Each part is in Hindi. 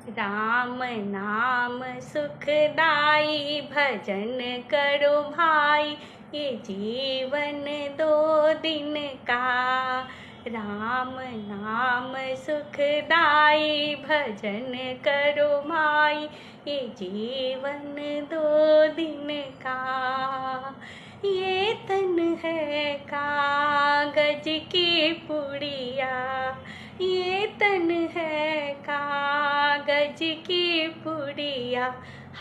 राम नाम सुखदाई भजन करो भाई, ये जीवन दो दिन का। राम नाम सुखदाई भजन करो भाई, ये जीवन दो दिन का। ये तन है कागज की पुड़िया, ये तन है कागज की पुड़िया।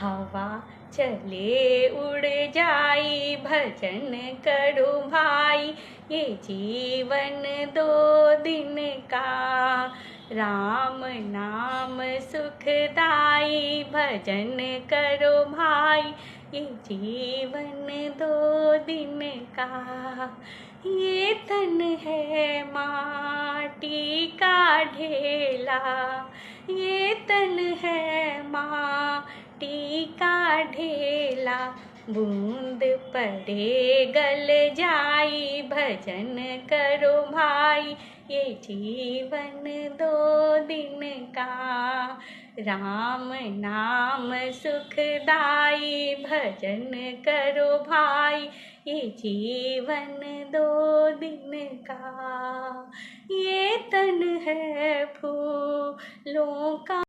हवा चले उड़ जाई भजन करो भाई, ये जीवन दो दिन का। राम नाम सुखदाई भजन करो भाई, ये जीवन दो दिन का। ये तन है माटी का ढेला, ये तन है माटी का ढेला। बूंद पड़े गल जाई भजन करो भाई, ये जीवन दो दिन का। राम नाम सुखदाई भजन करो भाई, ये जीवन दो दिन का। ये तन है फूलों का